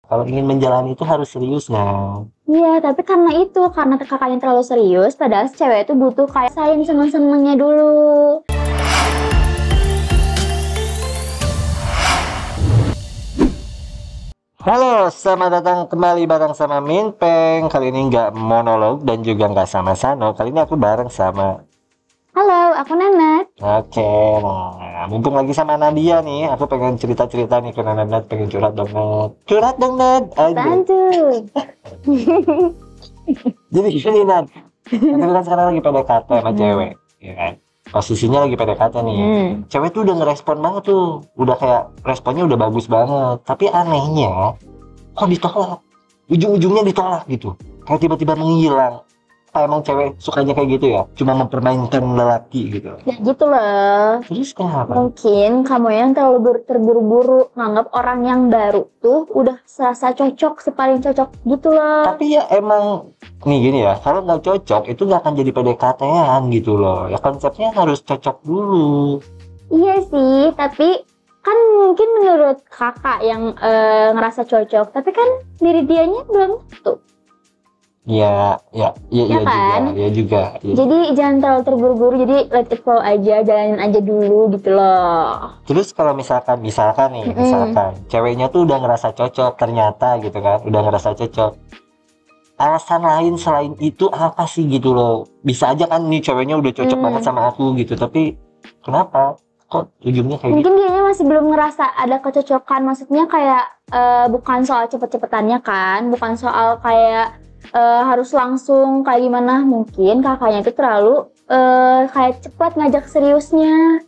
Kalau ingin menjalani itu harus serius nah. Iya, tapi karena kakaknya terlalu serius, padahal si cewek itu butuh kayak sayang seneng-senengnya dulu. Halo, selamat datang kembali bareng sama Minpeng. Kali ini nggak monolog dan juga nggak sama Sano. Kali ini aku bareng sama... Halo, aku Nanat. Oke, nah mumpung lagi sama Nadia nih, aku pengen cerita-cerita nih ke Nanat, pengen curhat dong Nat. Curhat dong Nat, aja. Bantu. Jadi gini Nat, aku kan sekarang lagi PDKT sama cewek, ya kan? Posisinya lagi PDKT nih. Cewek tuh udah ngerespon banget tuh, udah kayak responnya udah bagus banget. Tapi anehnya, kok ditolak? Ujung-ujungnya ditolak gitu, kayak tiba-tiba menghilang. Emang cewek sukanya kayak gitu ya, cuma mempermainkan lelaki gitu. Ya gitu loh. Terus kenapa? Mungkin kamu yang terlalu terburu-buru nganggap orang yang baru tuh udah serasa cocok, sepaling cocok gitu loh. Tapi ya emang nih gini ya, kalau nggak cocok itu nggak akan jadi PDKT-an gitu loh. Ya konsepnya harus cocok dulu. Iya sih, tapi kan mungkin menurut kakak yang ngerasa cocok, tapi kan diri dianya belum tentu. Iya kan? juga. Jadi jangan terlalu terburu-buru, jadi let it flow aja, jalanin aja dulu gitu loh. Terus kalau misalkan ceweknya tuh udah ngerasa cocok ternyata gitu kan, udah ngerasa cocok. Alasan lain selain itu apa sih gitu loh? Bisa aja kan nih ceweknya udah cocok banget sama aku gitu, tapi kenapa? Kok ujungnya kayak Mungkin dianya masih belum ngerasa ada kecocokan, maksudnya kayak bukan soal cepet-cepetannya kan, bukan soal kayak harus langsung kayak gimana. Mungkin kakaknya itu terlalu kayak cepat ngajak seriusnya.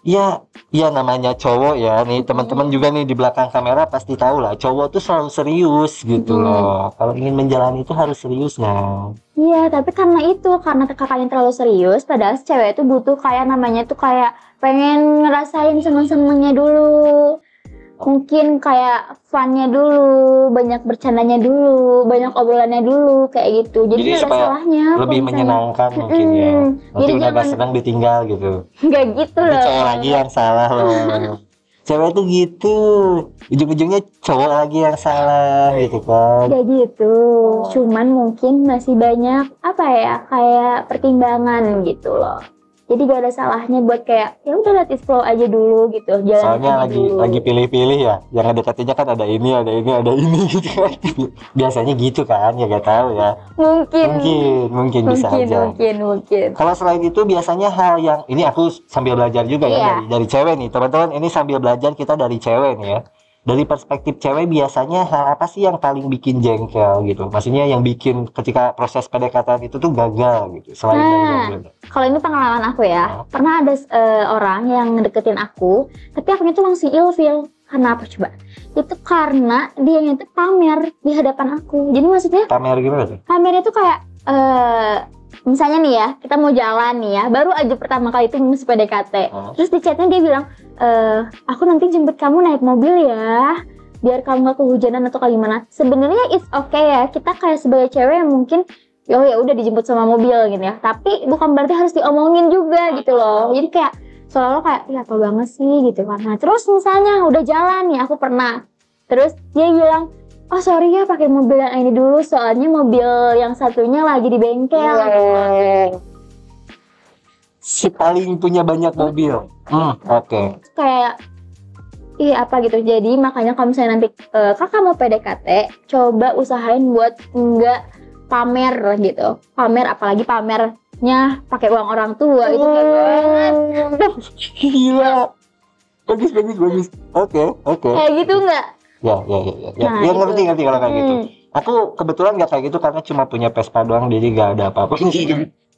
Ya namanya cowok ya nih, teman-teman juga nih di belakang kamera pasti tahu lah, cowok tuh selalu serius gitu loh. Kalau ingin menjalani itu harus serius nah. Iya, tapi karena kakaknya terlalu serius, padahal si cewek itu butuh kayak namanya tuh kayak pengen ngerasain seneng-senengnya dulu. Mungkin kayak funnya dulu, banyak bercandanya dulu, banyak obrolannya dulu, kayak gitu. Jadi nggak ada salahnya. Lebih menyenangkan mungkin ya. Nanti udah gak senang ditinggal gitu. Nggak gitu loh. Cowok lagi yang salah loh. Cewek tuh gitu, ujung-ujungnya cowok lagi yang salah gitu kan. Kayak gitu. Cuman mungkin masih banyak kayak pertimbangan gitu loh. Jadi gak ada salahnya buat kayak ya udah let it flow aja dulu gitu. Soalnya lagi pilih-pilih ya. Yang ngedekatinya kan ada ini gitu kan. Biasanya gitu kan, ya gak tahu ya. Mungkin bisa aja. Mungkin. Kalau selain itu biasanya hal yang ini aku sambil belajar juga ya dari cewek nih, teman-teman. Ini sambil belajar kita dari cewek nih ya. Dari perspektif cewek biasanya hal apa sih yang paling bikin jengkel gitu? Maksudnya yang bikin ketika proses PDKT itu tuh gagal gitu. Selain dari kalau ini pengalaman aku ya, pernah ada orang yang ngedeketin aku, tapi akunya tuh langsung ilfeel. Karena apa coba? Itu karena dia itu pamer di hadapan aku. Jadi maksudnya pamer gimana tuh? Pamernya tuh kayak misalnya nih ya, kita mau jalan nih ya, baru aja pertama kali itu masih PDKT. Terus di chatnya dia bilang, aku nanti jemput kamu naik mobil ya, biar kamu gak kehujanan atau kayak gimana. Sebenarnya it's okay ya, kita kayak sebagai cewek yang mungkin ya udah dijemput sama mobil gitu ya. Tapi bukan berarti harus diomongin juga gitu loh. Jadi kayak seolah-olah kayak ya apa banget sih gitu kan. Nah terus misalnya udah jalan nih, aku pernah. Terus dia bilang, oh sorry ya pakai mobil yang ini dulu, soalnya mobil yang satunya lagi di bengkel. Si paling punya banyak mobil. Oke. Kayak apa gitu. Jadi makanya kalau misalnya nanti kakak mau PDKT, coba usahain buat enggak pamer gitu. Pamer, apalagi pamernya pakai uang orang tua itu kayak banget. Gila. Bagus. Oke. Kayak gitu enggak? Ya. Nah, Ya ngerti kalau kayak gitu. Aku kebetulan nggak kayak gitu karena cuma punya Vespa doang, jadi nggak ada apa-apa.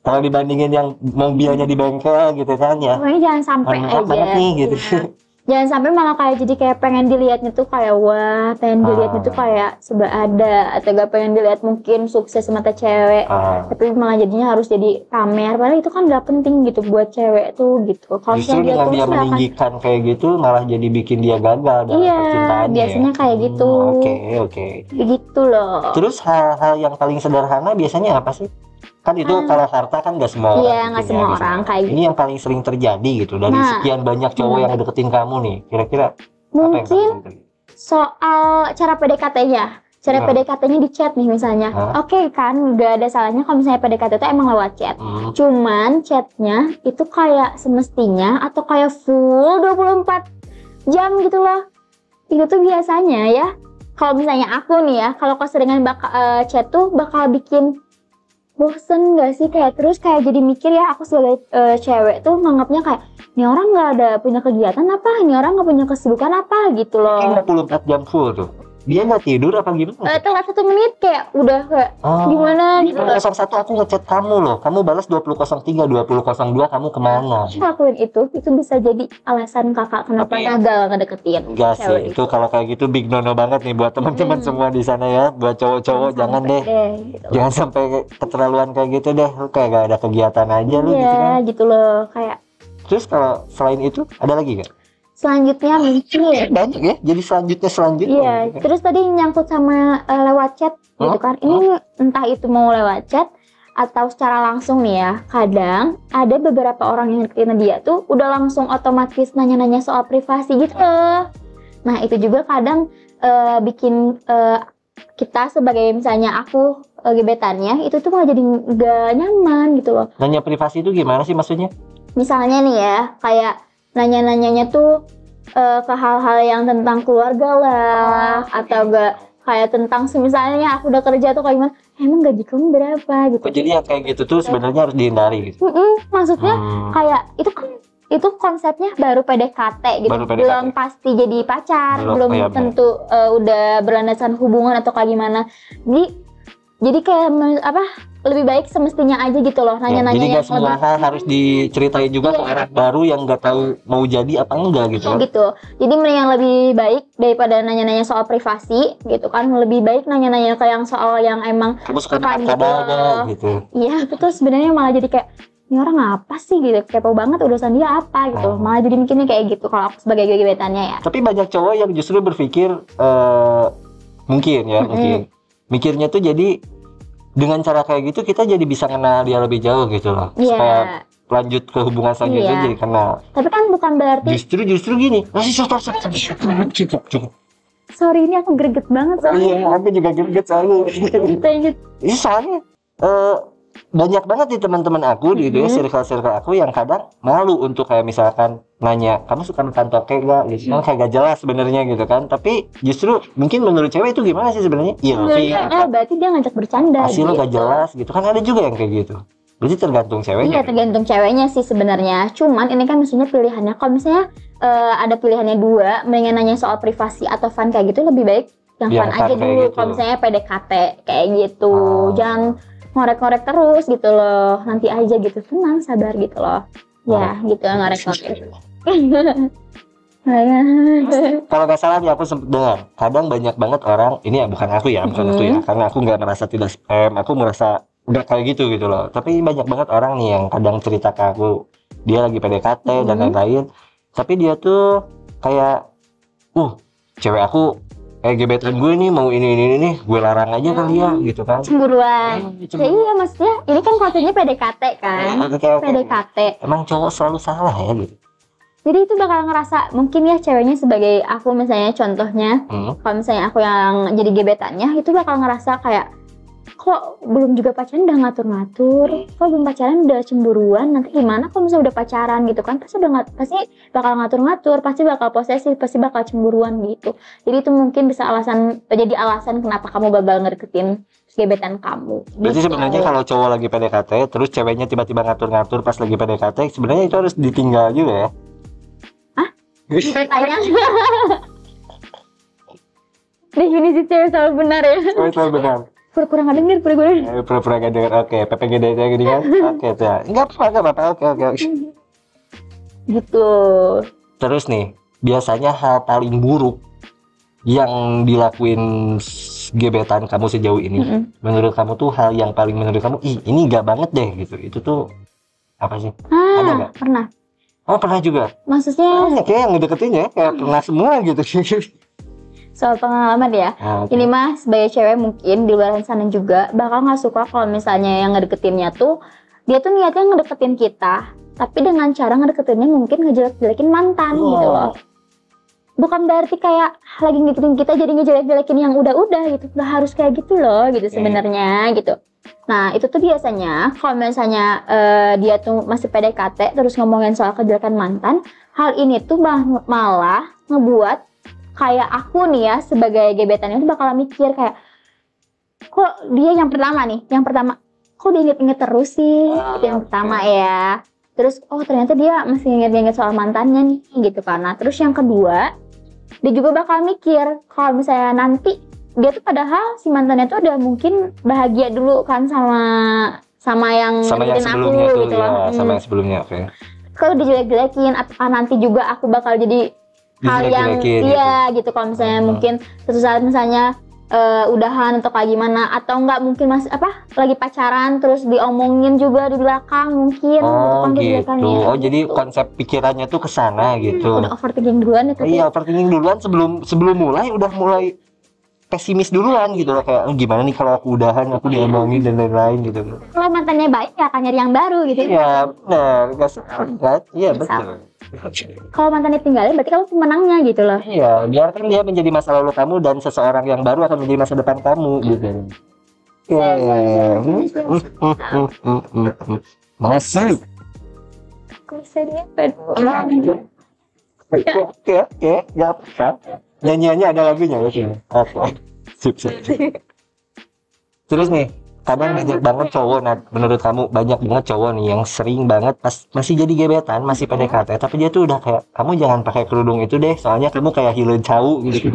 Kalau dibandingin yang mobilnya di bengkel gitu kan ya. Pokoknya jangan sampai aja. Gitu. Jangan sampai malah kayak jadi kayak pengen dilihatnya tuh kayak wah, pengen dilihatnya tuh kayak serba ada, atau gak pengen dilihat mungkin sukses mata cewek, tapi malah jadinya harus jadi pamer. Padahal itu kan gak penting gitu buat cewek tuh gitu. Kalau justru dengan dia meninggikan kayak gitu malah jadi bikin dia gagal dalam percintaannya. Biasanya kayak gitu. Oke. Begitu loh. Terus hal-hal yang paling sederhana biasanya apa sih? Kan itu kalau harta kan nggak semua orang. Iya, nggak semua orang kayak gitu. Ini yang paling sering terjadi gitu dari sekian banyak cowok yang deketin kamu nih. Kira-kira mungkin soal cara PDKT-nya. Cara PDKT-nya di chat nih misalnya. Oke kan, gak ada salahnya kalau misalnya PDKT itu emang lewat chat. Cuman chatnya itu kayak semestinya atau kayak full 24 jam gitu loh. Itu tuh biasanya ya, kalau misalnya aku nih ya, kalau keseringan chat tuh bakal bikin bosen gak sih? Kayak terus kayak jadi mikir ya, aku sebagai cewek tuh nganggapnya kayak ini orang gak ada punya kegiatan apa? Ini orang gak punya kesibukan apa gitu loh. 24 jam full tuh. Dia nggak tidur apa gimana? Telat 1 menit kayak udah kayak gimana gitu. 01 aku ngechat kamu loh, kamu balas 20.03, 20.02 kamu kemana? Lakuin itu bisa jadi alasan kakak kenapa gagal ngedeketin. Enggak sih, itu kalau kayak gitu big no banget nih buat teman-teman semua di sana ya, buat cowok-cowok jangan deh, gitu. Jangan sampai keterlaluan kayak gitu deh, lu kayak gak ada kegiatan aja lu gitu kan? Gitu loh kayak. Terus kalau selain itu ada lagi gak? Selanjutnya mungkin banyak ya, jadi selanjutnya iya, terus tadi nyangkut sama lewat chat gitu kan. Ini entah itu mau lewat chat atau secara langsung nih ya. Kadang ada beberapa orang yang deketin dia tuh udah langsung otomatis nanya-nanya soal privasi gitu loh. Nah itu juga kadang bikin kita sebagai misalnya aku gebetannya itu tuh malah jadi gak nyaman gitu loh. Nanya privasi itu gimana sih maksudnya? Misalnya nih ya, kayak nanya-nanyanya tuh ke hal-hal yang tentang keluarga lah, atau gak kayak tentang misalnya aku udah kerja tuh kayak gimana, emang gaji kamu berapa gitu. Jadi yang kayak gitu tuh sebenarnya harus dihindari gitu. Maksudnya kayak itu konsepnya baru PDKT gitu, belum pasti jadi pacar, belum tentu udah berlandasan hubungan atau kayak gimana. Jadi kayak lebih baik semestinya aja gitu loh nanya-nanya. Jadi gak semua hal harus diceritain juga ke orang baru yang gak tahu mau jadi apa enggak gitu. Gitu. Jadi yang lebih baik daripada nanya-nanya soal privasi gitu kan, lebih baik nanya-nanya ke yang soal yang emang kamu suka ada gitu. Iya, itu tuh sebenarnya malah jadi kayak ini orang apa sih gitu, kepo banget urusan dia apa gitu. Malah jadi mikirnya kayak gitu kalau aku sebagai gebetannya ya. Tapi banyak cowok yang justru berpikir mungkin mikirnya tuh jadi dengan cara kayak gitu kita jadi bisa kenal dia lebih jauh gitu loh. Supaya lanjut ke hubungan selanjutnya jadi kenal. Tapi kan bukan berarti justru gini. Sorry ini aku greget banget soalnya. Iya, aku juga greget soalnya. Ini soalnya banyak banget nih teman-teman aku di circle aku yang kadang malu untuk kayak misalkan nanya kamu suka makan toke gak gitu kan, kayak gak jelas sebenarnya gitu kan, tapi justru mungkin menurut cewek itu gimana sih sebenarnya? Iya, berarti dia ngajak bercanda hasilnya gak jelas gitu kan, ada juga yang kayak gitu. Berarti tergantung ceweknya. Iya, tergantung ceweknya sih sebenarnya. Cuman ini kan maksudnya pilihannya, kalau misalnya ada pilihannya dua, mendingan nanya soal privasi atau fun kayak gitu, lebih baik yang fun aja dulu gitu. Kalau misalnya PDKT kayak gitu, jangan ngorek-ngorek terus gitu loh, nanti aja gitu, tenang, sabar gitu loh. Ya gitu, ngorek-ngorek. Kalau nggak salah nih aku sempet dengar, kadang banyak banget orang, ini ya bukan aku ya, karena aku nggak merasa tidak spam, aku merasa udah kayak gitu loh. Tapi banyak banget orang nih yang kadang cerita ke aku, dia lagi PDKT dan lain-lain, tapi dia tuh kayak, cewek aku gebetan gue nih mau ini nih, gue larang aja kali ya gitu kan. Cemburuan. Iya maksudnya ini kan kontennya PDKT kan. PDKT. Emang cowok selalu salah ya gitu. Jadi itu bakal ngerasa, mungkin ya ceweknya sebagai aku misalnya contohnya, kalau misalnya aku yang jadi gebetannya, itu bakal ngerasa kayak kok belum juga pacaran udah ngatur-ngatur, kok belum pacaran udah cemburuan, nanti gimana kalau misalnya udah pacaran gitu kan, pasti bakal ngatur-ngatur, pasti bakal posesif, pasti bakal cemburuan gitu. Jadi itu mungkin bisa jadi alasan kenapa kamu gagal ngedeketin gebetan kamu. Berarti sebenarnya kalau cowok lagi PDKT terus ceweknya tiba-tiba ngatur-ngatur pas lagi PDKT, sebenarnya itu harus ditinggal juga ya. Tanya. Definisi cewek selalu benar ya. Selalu benar. Pura-pura nggak denger, pura-pura nggak denger. Oke, PPGD aja gini kan. Oke, tuh. Nggak apa-apa. Oke. Gitu. Terus nih, biasanya hal paling buruk yang dilakuin gebetan kamu sejauh ini, menurut kamu tuh hal yang paling menurut kamu, ini nggak banget deh gitu. Itu tuh apa sih? Ada nggak? Pernah. Oh, pernah juga? Maksudnya? Kayak yang ngedeketin ya, kayak pernah semua gitu. Soal pengalaman ya, ini mah sebagai cewek mungkin di luar sana juga bakal nggak suka kalau misalnya yang ngedeketinnya tuh dia tuh niatnya ngedeketin kita, tapi dengan cara ngedeketinnya mungkin ngejelek-jelekin mantan gitu loh. bukan berarti kayak lagi ngikutin kita jadi ngejelek-jelekin yang udah-udah gitu. Nggak harus kayak gitu loh gitu sebenarnya gitu. Nah itu tuh biasanya kalau misalnya dia tuh masih PDKT terus ngomongin soal kejelekan mantan, hal ini tuh malah ngebuat kayak aku nih ya sebagai gebetannya tuh bakal mikir kayak, kok dia yang pertama kok dia inget-inget terus sih, itu yang pertama ya. Terus ternyata dia masih inget-inget soal mantannya nih gitu kan. Nah terus yang kedua, dia juga bakal mikir kalau misalnya nanti dia tuh padahal si mantannya tuh udah mungkin bahagia dulu kan sama yang sebelumnya aku tuh gitu ya, loh. sama yang sebelumnya, oke. Kalau dijelek-jelekin, apakah nanti juga aku bakal jadi hal yang iya gitu. Kalau misalnya mungkin suatu saat misalnya udahan atau kayak gimana, atau enggak mungkin masih lagi pacaran terus diomongin juga di belakang mungkin gitu. Jadi konsep pikirannya tuh kesana gitu. Udah overthinking duluan itu. Iya, overthinking duluan sebelum mulai udah mulai pesimis duluan gitu loh, kayak gimana nih kalau aku udahan, aku diomongin dan lain-lain gitu. Kalau mantannya baik ya akan nyari yang baru gitu. Iya, benar. Iya, betul. Kalau mantannya tinggalin berarti kamu pemenangnya gitu loh. Iya, biarkan dia menjadi masa lalu kamu dan seseorang yang baru akan menjadi masa depan kamu gitu. Masih. Oke, ya apa? Nyanyiannya ada lagunya ya. Oke. Sip. Terus nih, kadang banyak banget cowok, nah menurut kamu banyak banget cowok nih yang sering banget pas masih jadi gebetan, masih PDKT, tapi dia tuh udah kayak, kamu jangan pakai kerudung itu deh, soalnya kamu kayak hileun cau gitu.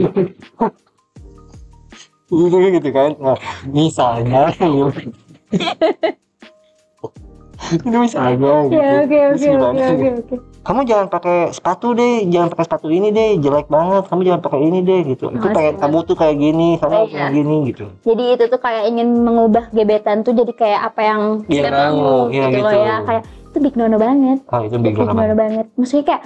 Gitu kan. Nah, misalnya ini misalnya gitu. Oke. Kamu jangan pakai sepatu deh, jangan pakai sepatu ini deh, jelek banget. Kamu jangan pakai ini deh gitu. Itu pengen kamu tuh kayak gini, kamu kayak gini gitu. Jadi itu tuh kayak ingin mengubah gebetan tuh jadi kayak apa yang dia mau gitu loh ya. Kayak itu big no banget. Oh, itu big no banget. Maksudnya kayak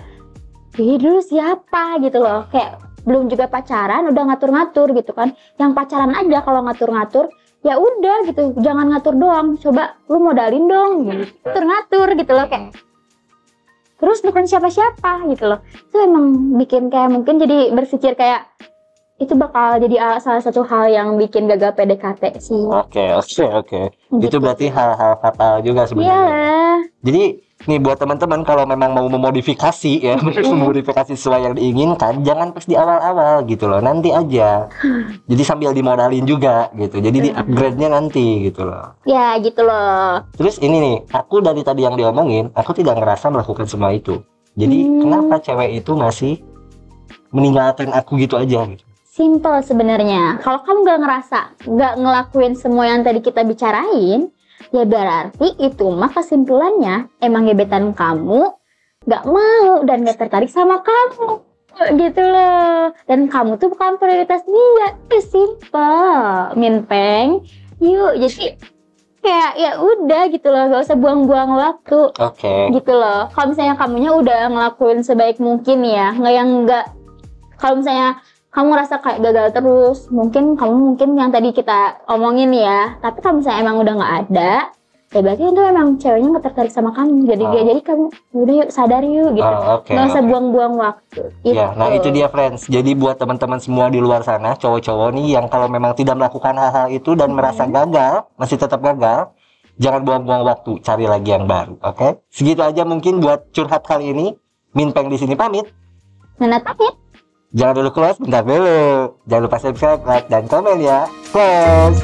dulu siapa gitu loh. Kayak belum juga pacaran udah ngatur-ngatur gitu kan. Yang pacaran aja kalau ngatur-ngatur ya udah gitu, jangan ngatur doang, coba lu modalin dong gitu. Ngatur gitu loh kayak. Terus bukan siapa-siapa gitu loh. Itu emang bikin kayak mungkin jadi berpikir kayak itu bakal jadi salah satu hal yang bikin gagal PDKT sih. Oke. Gitu. Itu berarti hal-hal fatal juga sebenarnya. Iya. Jadi nih buat teman-teman kalau memang mau memodifikasi ya, memodifikasi sesuai yang diinginkan, jangan pas di awal-awal gitu loh, nanti aja. Jadi sambil dimodalin juga gitu. Jadi di upgrade-nya nanti gitu loh. Ya gitu loh. Terus ini nih, aku dari tadi yang diomongin, aku tidak ngerasa melakukan semua itu. Jadi kenapa cewek itu masih meninggalkan aku gitu aja gitu? Simple sebenarnya. Kalau kamu nggak ngelakuin semua yang tadi kita bicarain, ya berarti itu mah kesimpulannya emang gebetan kamu nggak mau dan nggak tertarik sama kamu gitu loh. Dan kamu tuh bukan prioritas dia. Itu simple, Minpeng. Yuk, jadi kayak ya udah gitu loh, gak usah buang-buang waktu. Oke. Gitu loh. Kalau misalnya kamunya udah ngelakuin sebaik mungkin ya, kalau misalnya kamu ngerasa kayak gagal terus, mungkin yang tadi kita omongin ya, tapi kalau misalnya emang udah nggak ada, ya berarti itu emang ceweknya nggak tertarik sama kamu. Jadi kamu udah yuk sadar yuk gitu, nggak usah buang-buang waktu. Ya, nah itu dia friends. Jadi buat teman-teman semua di luar sana, cowok-cowok nih yang kalau memang tidak melakukan hal-hal itu dan merasa gagal, masih tetap gagal, jangan buang-buang waktu, cari lagi yang baru. Oke? Segitu aja mungkin buat curhat kali ini. Minpeng di sini pamit. Nana pamit. Jangan dulu close, bentar dulu. Jangan lupa subscribe, like, dan komen ya. Close!